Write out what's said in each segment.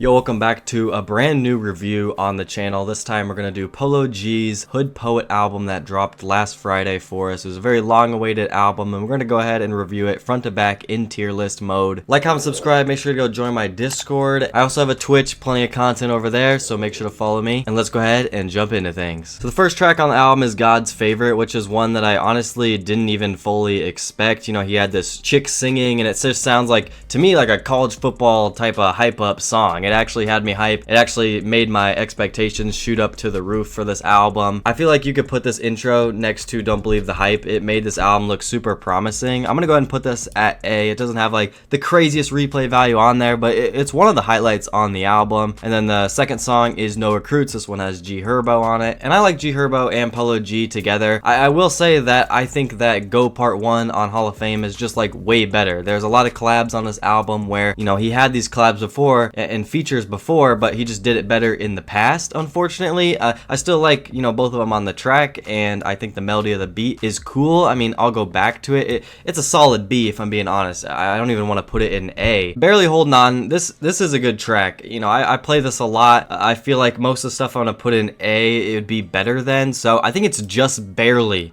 Yo, welcome back to a brand new review on the channel. This time we're going to do Polo G's Hood Poet album that dropped last Friday for us. It was a very long awaited album and we're going to go ahead and review it front to back in tier list mode. Like, comment, subscribe, make sure to go join my Discord. I also have a Twitch, plenty of content over there, so make sure to follow me. And let's go ahead and jump into things. So the first track on the album is God's Favorite, which is one that I honestly didn't even fully expect. You know, he had this chick singing and it just sounds like, to me, like a college football type of hype up song. It actually had me hype. It actually made my expectations shoot up to the roof for this album. I feel like you could put this intro next to Don't Believe the Hype. It made this album look super promising. I'm gonna go ahead and put this at A. It doesn't have like the craziest replay value on there, but it's one of the highlights on the album. And then the second song is No Recruits. This one has G Herbo on it, and I like G Herbo and Polo G together. I will say that I think that Go Part 1 on Hall of Fame is just like way better. There's a lot of collabs on this album where, you know, he had these collabs before and features before, but he just did it better in the past, unfortunately. I still like, you know, both of them on the track, and I think the melody of the beat is cool. I mean, I'll go back to it. It's a solid B, if I'm being honest. I don't even want to put it in A. Barely Holding On, this is a good track. You know, I play this a lot. I feel like most of the stuff I'm gonna put in A, it would be better than, so I think it's just barely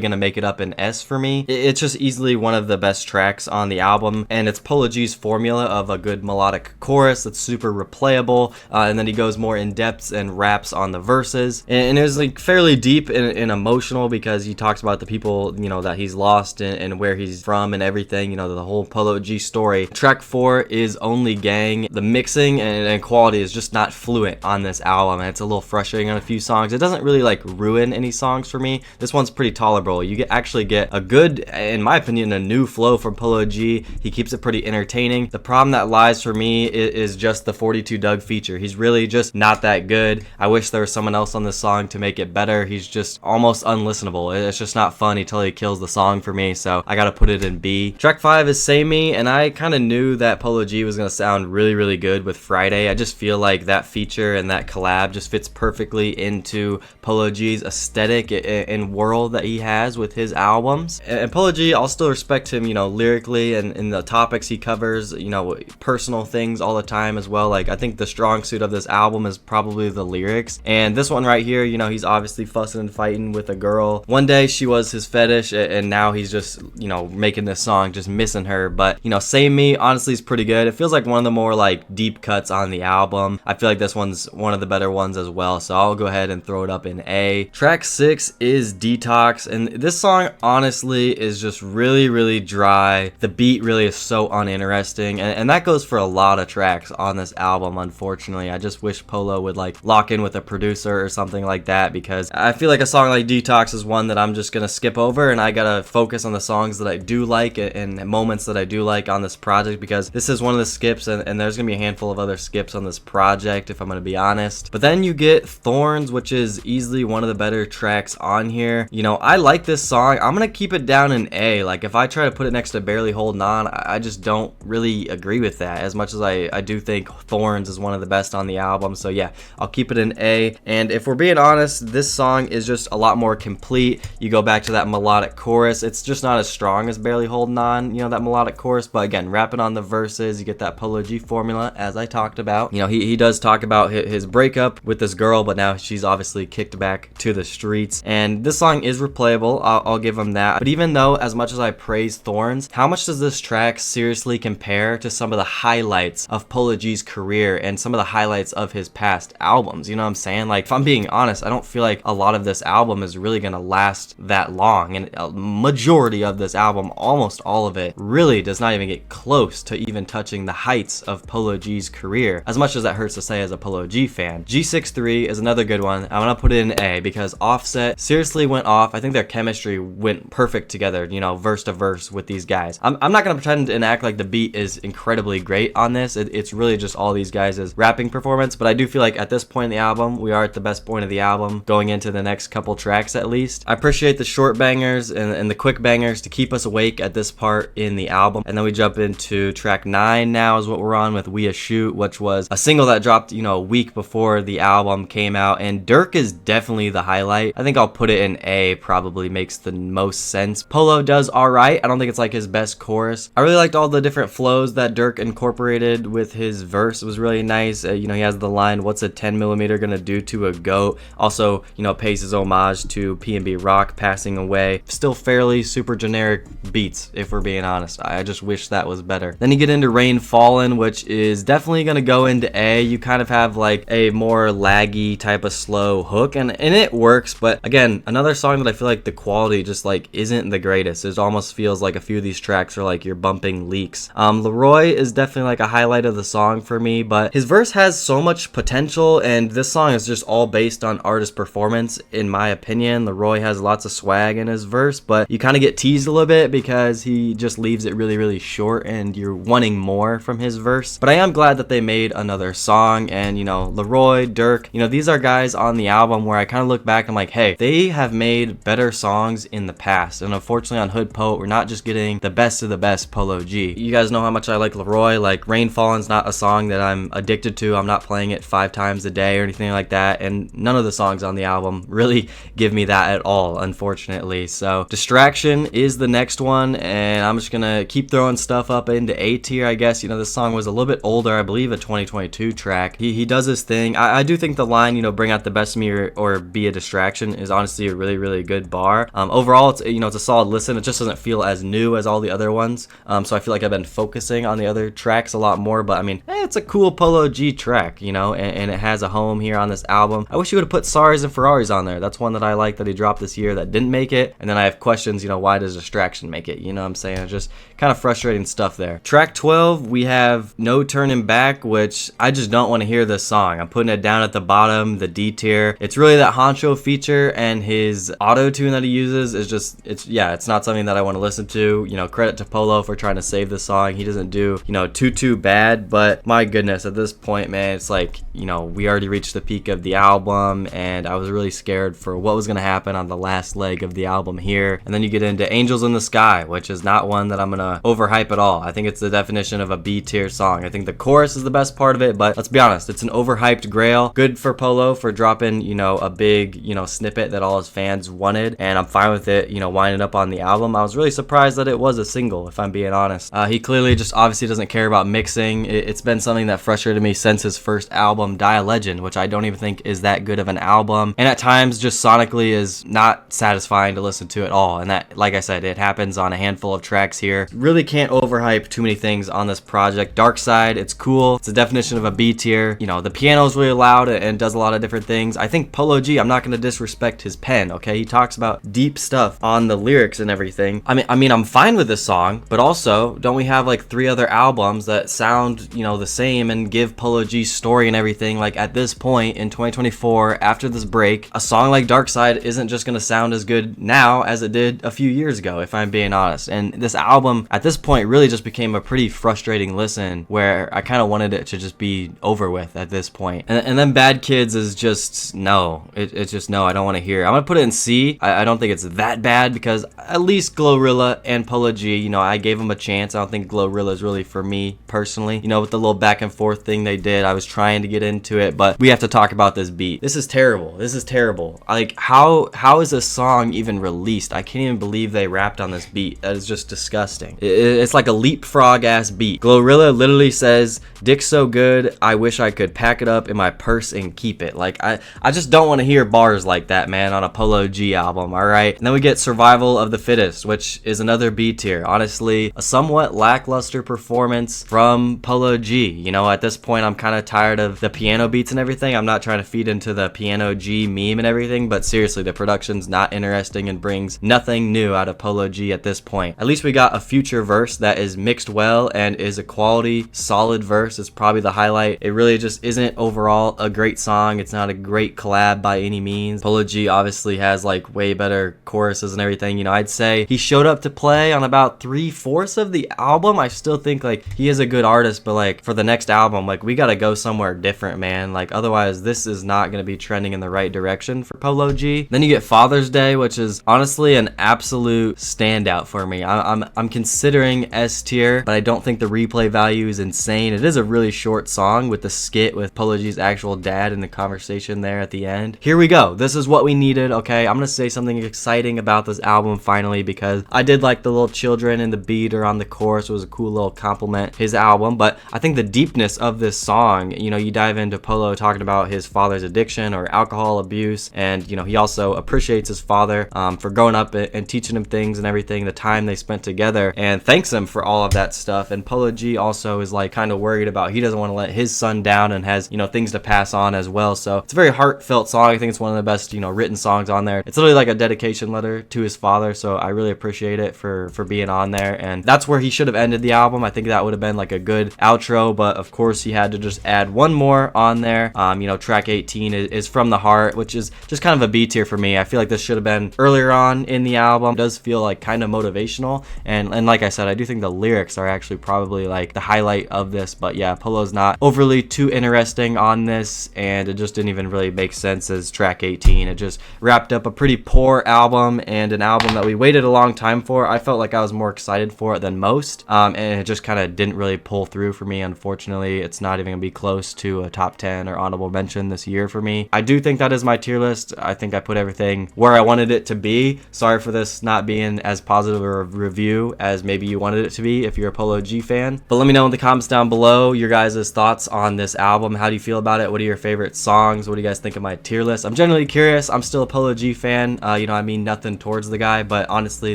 gonna make it up in S for me. It's just easily one of the best tracks on the album, and it's Polo G's formula of a good melodic chorus that's super replayable, and then he goes more in depth and raps on the verses, and it was like fairly deep and emotional because he talks about the people, you know, that he's lost and where he's from and everything, you know, the whole Polo G story. Track 4 is Only Gang. The mixing and quality is just not fluent on this album, and it's a little frustrating on a few songs. It doesn't really like ruin any songs for me. This one's pretty tolerable. You actually get a good, in my opinion, a new flow from Polo G. He keeps it pretty entertaining. The problem that lies for me is just the 42 Doug feature. He's really just not that good. I wish there was someone else on this song to make it better. He's just almost unlistenable. It's just not fun until he kills the song for me, so I gotta put it in B. Track 5 is Say Me, and I kind of knew that Polo G was gonna sound really good with Friday. I just feel like that feature and that collab just fits perfectly into Polo G's aesthetic and world that he has with his albums. And Polo G, I'll still respect him, you know, lyrically and in the topics he covers, you know, personal things all the time as well. Like, I think the strong suit of this album is probably the lyrics, and this one right here, you know, he's obviously fussing and fighting with a girl. One day she was his fetish, and now he's just, you know, making this song just missing her. But, you know, Say Me honestly is pretty good. It feels like one of the more like deep cuts on the album. I feel like this one's one of the better ones as well, so I'll go ahead and throw it up in A. Track 6 is Detox, and this song honestly is just really dry. The beat really is so uninteresting, and that goes for a lot of tracks on this album. Unfortunately, I just wish Polo would like lock in with a producer or something like that, because I feel like a song like Detox is one that I'm just gonna skip over, and I gotta focus on the songs that I do like and moments that I do like on this project, because this is one of the skips, and there's gonna be a handful of other skips on this project, if I'm gonna be honest. But then you get Thorns, which is easily one of the better tracks on here. You know, I like this song. I'm gonna keep it down in A. Like, if I try to put it next to Barely Holding On, I just don't really agree with that, as much as I do think Thorns is one of the best on the album. So yeah, I'll keep it in A. And if we're being honest, this song is just a lot more complete. You go back to that melodic chorus, it's just not as strong as Barely Holding On, you know, that melodic chorus, but again, rapping on the verses, you get that Polo G formula, as I talked about. You know, he does talk about his breakup with this girl, but now she's obviously kicked back to the streets, and this song is replayable. I'll give him that. But even though, as much as I praise Thorns, how much does this track seriously compare to some of the highlights of Polo G's career and some of the highlights of his past albums? You know what I'm saying? Like, if I'm being honest, I don't feel like a lot of this album is really gonna last that long, and a majority of this album, almost all of it, really does not even get close to even touching the heights of Polo G's career, as much as that hurts to say as a Polo G fan. G63 is another good one. I'm gonna put it in A because Offset seriously went off. I think their chemistry went perfect together, you know, verse to verse with these guys. I'm not gonna pretend and act like the beat is incredibly great on this. It's really just all these guys' rapping performance, but I do feel like at this point in the album, we are at the best point of the album, going into the next couple tracks at least. I appreciate the short bangers and the quick bangers to keep us awake at this part in the album. And then we jump into track 9 now is what we're on with We A Shoot, which was a single that dropped, you know, a week before the album came out, and Dirk is definitely the highlight. I think I'll put it in A, probably makes the most sense. Polo does alright. I don't think it's like his best chorus. I really liked all the different flows that Dirk incorporated with his his verse was really nice. You know, he has the line, "What's a 10mm gonna do to a goat?" Also, you know, pays his homage to P&B Rock passing away. Still fairly super generic beats, if we're being honest. I just wish that was better. Then you get into Rain Fallen, which is definitely gonna go into A. You kind of have like a more laggy type of slow hook, and it works, but again, another song that I feel like the quality just like isn't the greatest. It almost feels like a few of these tracks are like you're bumping leaks. Leroy is definitely like a highlight of the song for me, but his verse has so much potential, and this song is just all based on artist performance, in my opinion. Leroy has lots of swag in his verse, but you kind of get teased a little bit because he just leaves it really, really short, and you're wanting more from his verse. But I am glad that they made another song, and you know, Leroy, Dirk, you know, these are guys on the album where I kind of look back and I'm like, hey, they have made better songs in the past, and unfortunately on Hood Poet, we're not just getting the best of the best Polo G. You guys know how much I like Leroy. Like, Rain Fallen's not a song that I'm addicted to. I'm not playing it 5 times a day or anything like that, and none of the songs on the album really give me that at all, unfortunately. So Distraction is the next one, and I'm just gonna keep throwing stuff up into A tier, I guess. You know, this song was a little bit older, I believe a 2022 track. He does his thing. I do think the line, you know, bring out the best of me or be a distraction is honestly a really, really good bar. Overall, it's, you know, it's a solid listen. It just doesn't feel as new as all the other ones, so I feel like I've been focusing on the other tracks a lot more, but I mean, it's a cool Polo G track, you know, and it has a home here on this album. I wish he would have put Sorries and Ferraris on there. That's one that I like that he dropped this year that didn't make it, and then I have questions, you know, why does Distraction make it? You know what I'm saying? It's just kind of frustrating stuff there. Track 12, we have No Turning Back, which I just don't want to hear this song. I'm putting it down at the bottom, the D tier. It's really that Honcho feature, and his auto-tune that he uses is just, it's not something that I want to listen to. You know, credit to Polo for trying to save the song. He doesn't do, you know, too bad, but my goodness, at this point, man, it's like, you know, we already reached the peak of the album, and I was really scared for what was going to happen on the last leg of the album here. And then you get into Angels in the Sky, which is not one that I'm going to overhype at all. I think it's the definition of a B tier song. I think the chorus is the best part of it, but let's be honest, it's an overhyped grail. Good for Polo for dropping, you know, a big, you know, snippet that all his fans wanted, and I'm fine with it, you know, winding up on the album. I was really surprised that it was a single, if I'm being honest. He clearly just obviously doesn't care about mixing. It's been something that frustrated me since his first album, Die a Legend, which I don't even think is that good of an album, and at times just sonically is not satisfying to listen to at all. And that, like I said, it happens on a handful of tracks here. Really can't overhype too many things on this project. Dark Side, it's cool. It's a definition of a B tier. You know, the piano's really loud and does a lot of different things. I think Polo G, I'm not going to disrespect his pen, okay? He talks about deep stuff on the lyrics and everything. I mean, I'm fine with this song, but also, don't we have like 3 other albums that sound, you know, the same and give Polo G's story and everything? Like, at this point in 2024, after this break, a song like Dark Side isn't just going to sound as good now as it did a few years ago, if I'm being honest. And this album, at this point, really just became a pretty frustrating listen, where I kind of wanted it to just be over with at this point. And then Bad Kids is just, no. It's just, no, I don't want to hear it. I'm going to put it in C. I don't think it's that bad, because at least Glorilla and Polo G, you know, I gave them a chance. I don't think Glorilla is really for me, personally. You know, with the little back and forth thing they did, I was trying to get into it, but we have to talk about this beat. This is terrible. This is terrible. Like, how is this song even released? I can't even believe they rapped on this beat. That is just disgusting. It's like a leapfrog ass beat. Glorilla literally says, "Dick's so good, I wish I could pack it up in my purse and keep it." Like, I just don't want to hear bars like that, man, on a Polo G album, alright? And then we get Survival of the Fittest, which is another B tier. Honestly, a somewhat lackluster performance from Polo G. You know, at this point, I'm kind of tired of the piano beats and everything. I'm not trying to feed into the Piano G meme and everything, but seriously, the production's not interesting and brings nothing new out of Polo G at this point. At least we got a future verse that is mixed well and is a quality, solid verse. It's probably the highlight. It really just isn't overall a great song. It's not a great collab by any means. Polo G obviously has like way better choruses and everything. You know, I'd say he showed up to play on about 3/4 of the album. I still think like he is a good artist, but like for the next album, like we gotta go somewhere different, man. Like otherwise this is not gonna be trending in the right direction for Polo G. Then you get Father's Day, which is honestly an absolute standout for me. I'm considering S tier, but I don't think the replay value is insane. It is a really short song with the skit with Polo G's actual dad in the conversation there at the end. Here we go. This is what we needed, okay? I'm gonna say something exciting about this album finally, because I did like the little children in the beat or on the chorus. It was a cool little compliment his album, but I think think the deepness of this song, you know, you dive into Polo talking about his father's addiction or alcohol abuse, and you know, he also appreciates his father for growing up and teaching him things and everything, the time they spent together, and thanks him for all of that stuff. And Polo G also is like kind of worried about, he doesn't want to let his son down and has, you know, things to pass on as well. So it's a very heartfelt song. I think it's one of the best, you know, written songs on there. It's literally like a dedication letter to his father, so I really appreciate it for being on there. And that's where he should have ended the album. I think that would have been like a good outro, but of course he had to just add one more on there. You know, track 18 is From the Heart, which is just kind of a B tier for me. I feel like this should have been earlier on in the album. It does feel like kind of motivational, and like I said, I do think the lyrics are actually probably like the highlight of this. But yeah, Polo's not overly too interesting on this, and it just didn't even really make sense as track 18. It just wrapped up a pretty poor album, and an album that we waited a long time for. I felt like I was more excited for it than most, and it just kind of didn't really pull through for me. Unfortunately, it's not even gonna be close to a top 10 or honorable mention this year for me. I do think that is my tier list. I think I put everything where I wanted it to be. Sorry for this not being as positive a review as maybe you wanted it to be if you're a Polo G fan, but let me know in the comments down below your guys' thoughts on this album. How do you feel about it? What are your favorite songs? What do you guys think of my tier list? I'm generally curious. I'm still a Polo G fan. You know, I mean nothing towards the guy, but honestly,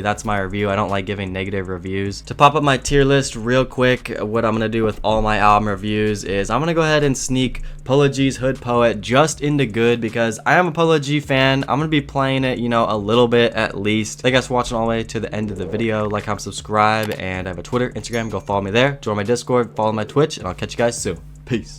that's my review. I don't like giving negative reviews. To pop up my tier list real quick, what I'm gonna do with all my album reviews is I'm gonna go ahead and sneak Polo G's Hood Poet just into good, because I am a Polo G fan. I'm gonna be playing it, you know, a little bit at least. Thank you guys for watching all the way to the end of the video. Like, comment, subscribe, and I have a Twitter, Instagram. Go follow me there. Join my Discord, follow my Twitch, and I'll catch you guys soon. Peace.